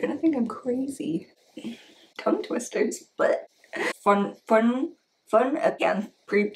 You're gonna think I'm crazy. Tongue twisters, but fun again. You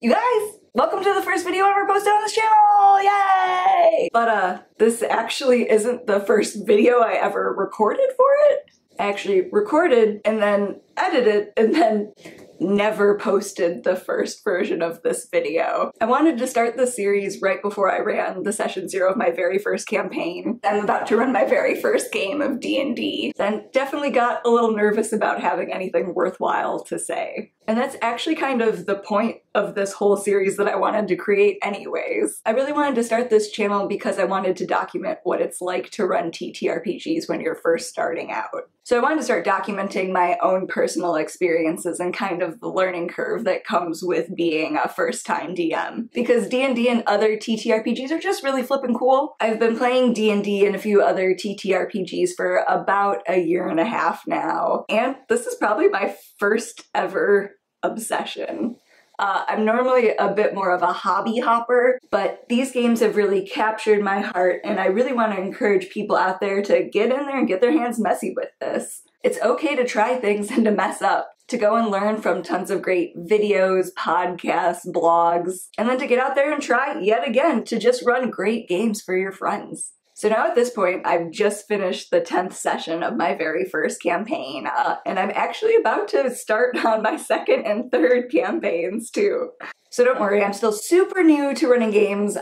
guys, welcome to the first video ever posted on this channel! Yay! But this actually isn't the first video I ever recorded for it. I actually recorded and then edited and then never posted the first version of this video. I wanted to start the series right before I ran the session 0 of my very first campaign. I'm about to run my very first game of D&D. Then definitely got a little nervous about having anything worthwhile to say. And that's actually kind of the point of this whole series that I wanted to create anyways. I really wanted to start this channel because I wanted to document what it's like to run TTRPGs when you're first starting out. So I wanted to start documenting my own personal experiences and kind of the learning curve that comes with being a first-time DM. Because D&D and other TTRPGs are just really flippin' cool. I've been playing D&D and a few other TTRPGs for about a year and a half now, and this is probably my first ever obsession. I'm normally a bit more of a hobby hopper, but these games have really captured my heart, and I really want to encourage people out there to get in there and get their hands messy with this. It's okay to try things and to mess up, to go and learn from tons of great videos, podcasts, blogs, and then to get out there and try yet again to just run great games for your friends. So now at this point, I've just finished the 10th session of my very first campaign, and I'm actually about to start on my second and third campaigns too. So don't worry, I'm still super new to running games,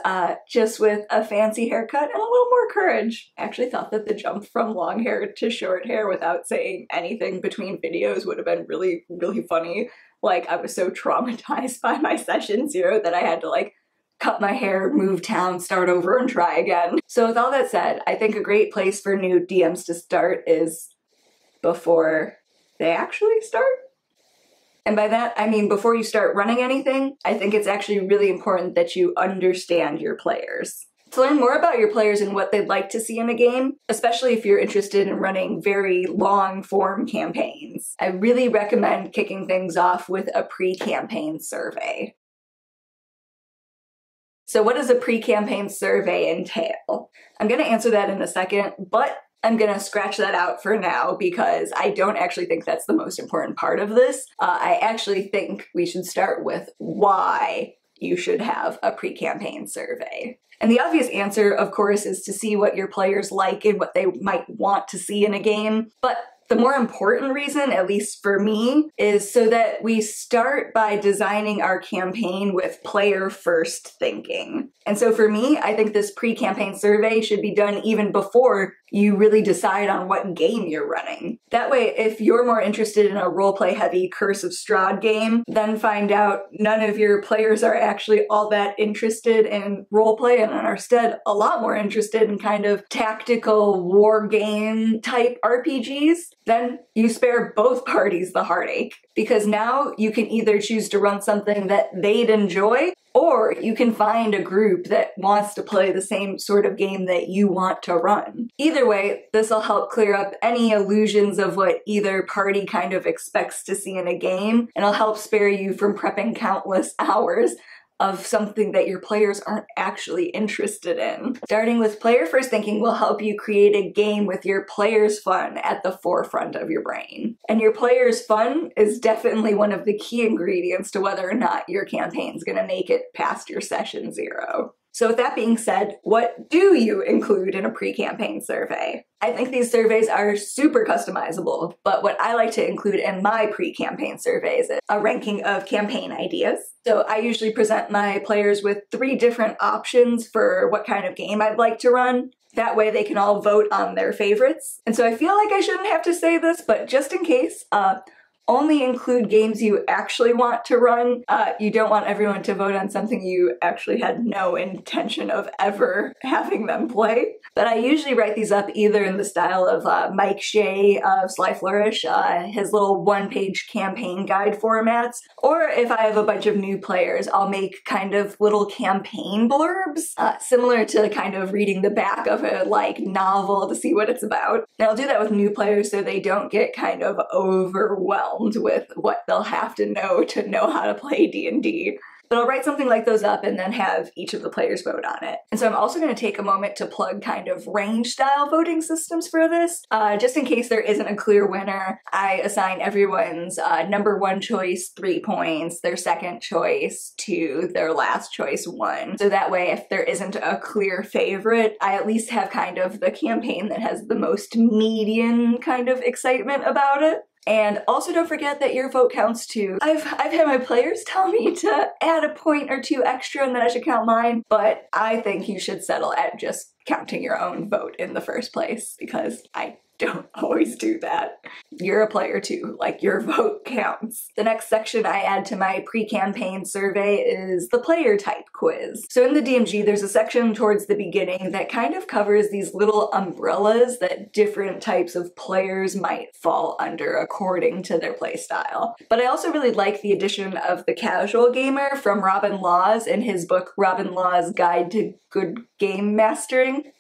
just with a fancy haircut and a little more courage. I actually thought that the jump from long hair to short hair without saying anything between videos would have been really, really funny. Like, I was so traumatized by my session 0 that I had to cut my hair, move town, start over, and try again. So with all that said, I think a great place for new DMs to start is before they actually start. And by that, I mean before you start running anything, I think it's actually really important that you understand your players. To learn more about your players and what they'd like to see in a game, especially if you're interested in running very long-form campaigns, I really recommend kicking things off with a pre-campaign survey. So what does a pre-campaign survey entail? I'm going to answer that in a second, but I'm going to scratch that out for now because I don't actually think that's the most important part of this. I actually think we should start with why you should have a pre-campaign survey. And the obvious answer, of course, is to see what your players like and what they might want to see in a game, but the more important reason, at least for me, is so that we start by designing our campaign with player-first thinking. And so for me, I think this pre-campaign survey should be done even before you really decide on what game you're running. That way, if you're more interested in a roleplay-heavy Curse of Strahd game, then find out none of your players are actually all that interested in roleplay and are instead a lot more interested in kind of tactical war game type RPGs, then you spare both parties the heartache. Because now you can either choose to run something that they'd enjoy, or you can find a group that wants to play the same sort of game that you want to run. Either way, this will help clear up any illusions of what either party kind of expects to see in a game, and it'll help spare you from prepping countless hours of something that your players aren't actually interested in. Starting with player-first thinking will help you create a game with your players' fun at the forefront of your brain. And your players' fun is definitely one of the key ingredients to whether or not your campaign's gonna make it past your session 0. So with that being said, what do you include in a pre-campaign survey? I think these surveys are super customizable, but what I like to include in my pre-campaign surveys is a ranking of campaign ideas. So I usually present my players with 3 different options for what kind of game I'd like to run. That way they can all vote on their favorites. And so I feel like I shouldn't have to say this, but just in case, only include games you actually want to run. You don't want everyone to vote on something you actually had no intention of ever having them play. But I usually write these up either in the style of Mike Shea of Sly Flourish, his little one-page campaign guide formats, or if I have a bunch of new players, I'll make kind of little campaign blurbs, similar to kind of reading the back of a novel to see what it's about. And I'll do that with new players so they don't get kind of overwhelmed with what they'll have to know how to play D&D. But I'll write something like those up and then have each of the players vote on it. And so I'm also going to take a moment to plug kind of range style voting systems for this. Just in case there isn't a clear winner, I assign everyone's number 1 choice 3 points, their second choice 2, their last choice 1. So that way, if there isn't a clear favorite, I at least have kind of the campaign that has the most median kind of excitement about it. And also don't forget that your vote counts too. I've had my players tell me to add a point or 2 extra and that I should count mine, but I think you should settle at just counting your own vote in the first place, because I don't always do that. You're a player too, like your vote counts. The next section I add to my pre-campaign survey is the player type quiz. So in the DMG, there's a section towards the beginning that kind of covers these little umbrellas that different types of players might fall under according to their playstyle. But I also really like the addition of the casual gamer from Robin Laws in his book, Robin Laws' Guide to Good Game Mastering.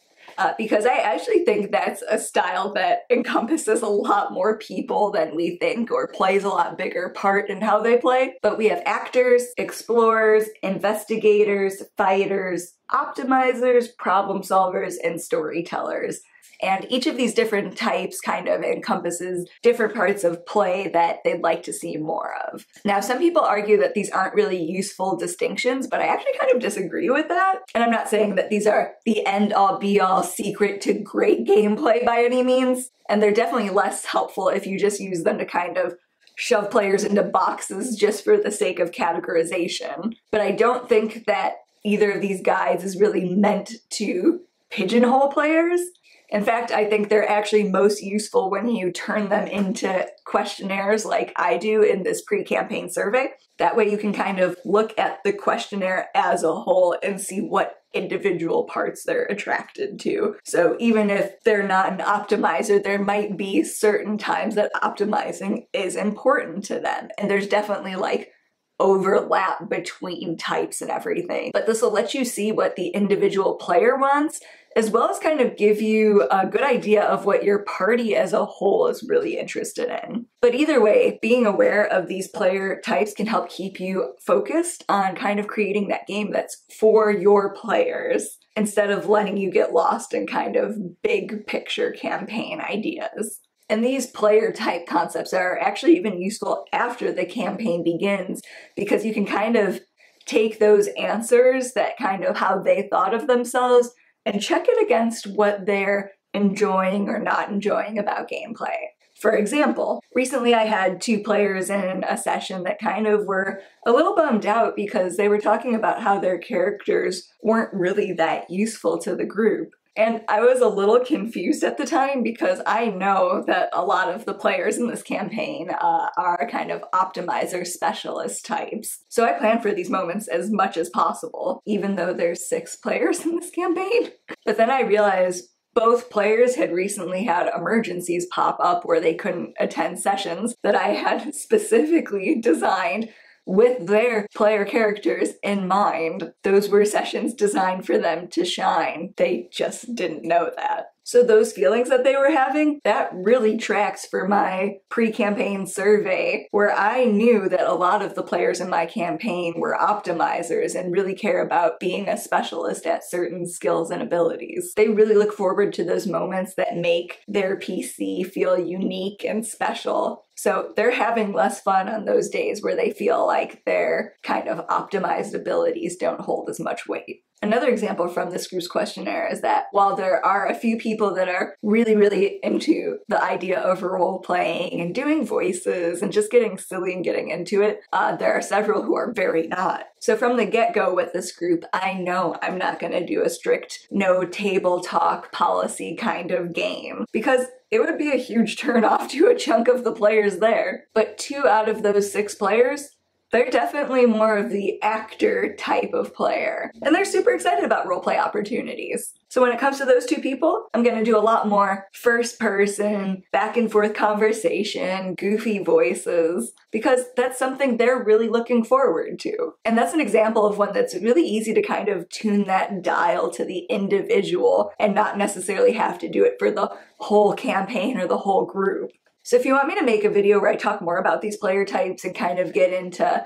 Because I actually think that's a style that encompasses a lot more people than we think, or plays a lot bigger part in how they play. But we have actors, explorers, investigators, fighters, optimizers, problem solvers, and storytellers. And each of these different types kind of encompasses different parts of play that they'd like to see more of. Now, some people argue that these aren't really useful distinctions, but I actually kind of disagree with that. And I'm not saying that these are the end-all be-all secret to great gameplay by any means. And they're definitely less helpful if you just use them to kind of shove players into boxes just for the sake of categorization. But I don't think that either of these guides is really meant to pigeonhole players. In fact, I think they're actually most useful when you turn them into questionnaires like I do in this pre-campaign survey. That way you can kind of look at the questionnaire as a whole and see what individual parts they're attracted to. So even if they're not an optimizer, there might be certain times that optimizing is important to them. And there's definitely like overlap between types and everything. But this will let you see what the individual player wants, as well as kind of give you a good idea of what your party as a whole is really interested in. But either way, being aware of these player types can help keep you focused on kind of creating that game that's for your players, instead of letting you get lost in kind of big picture campaign ideas. And these player type concepts are actually even useful after the campaign begins, because you can kind of take those answers, that kind of how they thought of themselves, and check it against what they're enjoying or not enjoying about gameplay. For example, recently I had 2 players in a session that kind of were a little bummed out because they were talking about how their characters weren't really that useful to the group. And I was a little confused at the time, because I know that a lot of the players in this campaign are kind of optimizer specialist types. So I plan for these moments as much as possible, even though there's 6 players in this campaign. But then I realized both players had recently had emergencies pop up where they couldn't attend sessions that I had specifically designed with their player characters in mind. Those were sessions designed for them to shine. They just didn't know that. So those feelings that they were having, that really tracks for my pre-campaign survey, where I knew that a lot of the players in my campaign were optimizers and really care about being a specialist at certain skills and abilities. They really look forward to those moments that make their PC feel unique and special. So they're having less fun on those days where they feel like their kind of optimized abilities don't hold as much weight. Another example from this group's questionnaire is that while there are a few people that are really into the idea of role-playing and doing voices and just getting silly and getting into it, there are several who are very not. So from the get-go with this group, I know I'm not going to do a strict no table talk policy kind of game, because it would be a huge turn-off to a chunk of the players there. But 2 out of those 6 players, they're definitely more of the actor type of player, and they're super excited about roleplay opportunities. So when it comes to those 2 people, I'm gonna do a lot more first person, back and forth conversation, goofy voices, because that's something they're really looking forward to. And that's an example of one that's really easy to kind of tune that dial to the individual and not necessarily have to do it for the whole campaign or the whole group. So if you want me to make a video where I talk more about these player types and kind of get into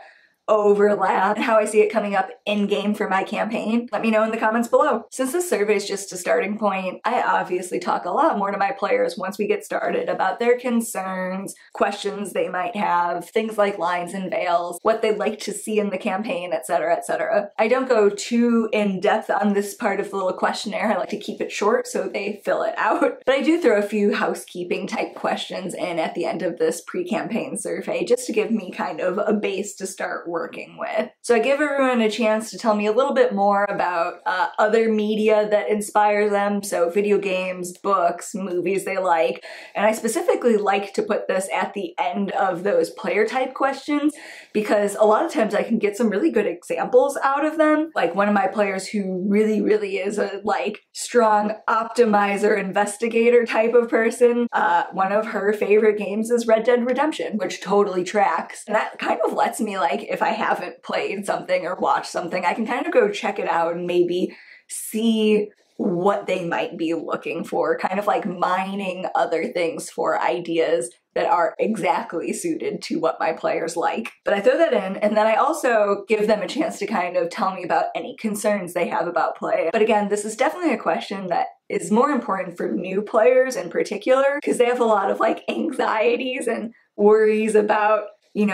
overlap and how I see it coming up in-game for my campaign, let me know in the comments below. Since this survey is just a starting point, I obviously talk a lot more to my players once we get started about their concerns, questions they might have, things like lines and veils, what they'd like to see in the campaign, etc., etc. I don't go too in-depth on this part of the little questionnaire. I like to keep it short so they fill it out. But I do throw a few housekeeping type questions in at the end of this pre-campaign survey just to give me kind of a base to start working with. So I give everyone a chance to tell me a little bit more about other media that inspires them, so video games, books, movies they like, and I specifically like to put this at the end of those player type questions because a lot of times I can get some really good examples out of them. Like one of my players who really is a strong optimizer investigator type of person, one of her favorite games is Red Dead Redemption, which totally tracks. And that kind of lets me, if I haven't played something or watched something, I can kind of go check it out and maybe see what they might be looking for, kind of like mining other things for ideas that are exactly suited to what my players like. But I throw that in, and then I also give them a chance to kind of tell me about any concerns they have about play. But again, this is definitely a question that is more important for new players in particular, because they have a lot of anxieties and worries about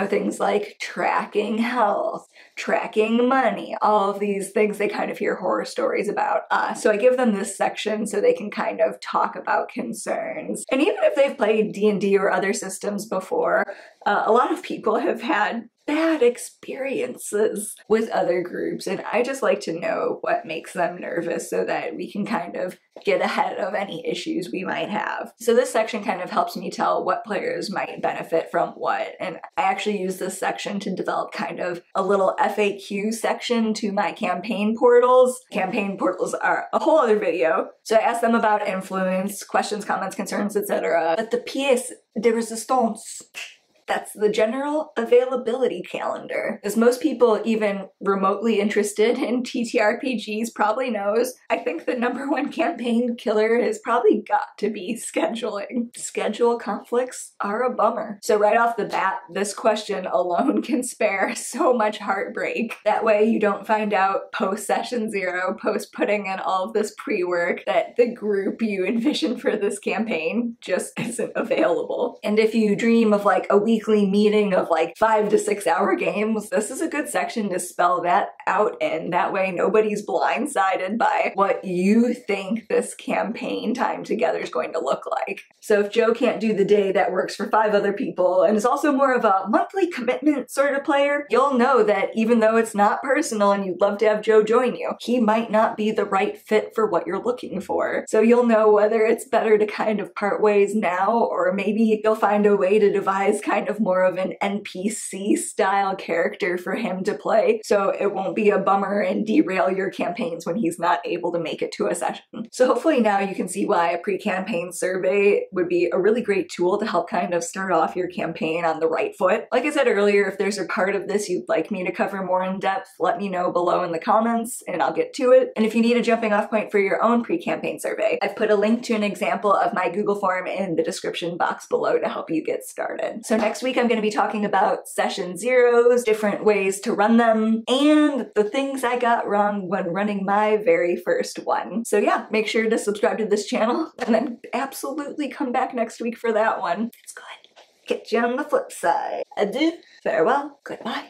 things like tracking health, tracking money, all of these things they kind of hear horror stories about. So I give them this section so they can kind of talk about concerns. And even if they've played D&D or other systems before, a lot of people have had bad experiences with other groups, and I just like to know what makes them nervous so that we can kind of get ahead of any issues we might have. So this section kind of helps me tell what players might benefit from what, and I actually use this section to develop kind of a little FAQ section to my campaign portals. Campaign portals are a whole other video. So I ask them about influence, questions, comments, concerns, etc. But the pièce de résistance, that's the general availability calendar. As most people even remotely interested in TTRPGs probably knows, I think the #1 campaign killer has probably got to be scheduling. Schedule conflicts are a bummer. So right off the bat, this question alone can spare so much heartbreak. That way you don't find out post session 0, post putting in all of this pre-work, that the group you envision for this campaign just isn't available. And if you dream of a weekly meeting of 5 to 6 hour games, this is a good section to spell that out in. That way nobody's blindsided by what you think this campaign time together is going to look like. So if Joe can't do the day that works for 5 other people and is also more of a monthly commitment sort of player, you'll know that even though it's not personal and you'd love to have Joe join you, he might not be the right fit for what you're looking for. So you'll know whether it's better to kind of part ways now, or maybe you'll find a way to devise kind of more of an NPC style character for him to play, so it won't be a bummer and derail your campaigns when he's not able to make it to a session. So hopefully now you can see why a pre-campaign survey would be a really great tool to help kind of start off your campaign on the right foot. Like I said earlier, if there's a part of this you'd like me to cover more in depth, let me know below in the comments and I'll get to it. And if you need a jumping off point for your own pre-campaign survey, I've put a link to an example of my Google form in the description box below to help you get started. So next week I'm going to be talking about session 0s, different ways to run them, and the things I got wrong when running my very first one. So yeah, make sure to subscribe to this channel and then absolutely come back next week for that one. It's good. Catch you on the flip side. Adieu, farewell, goodbye.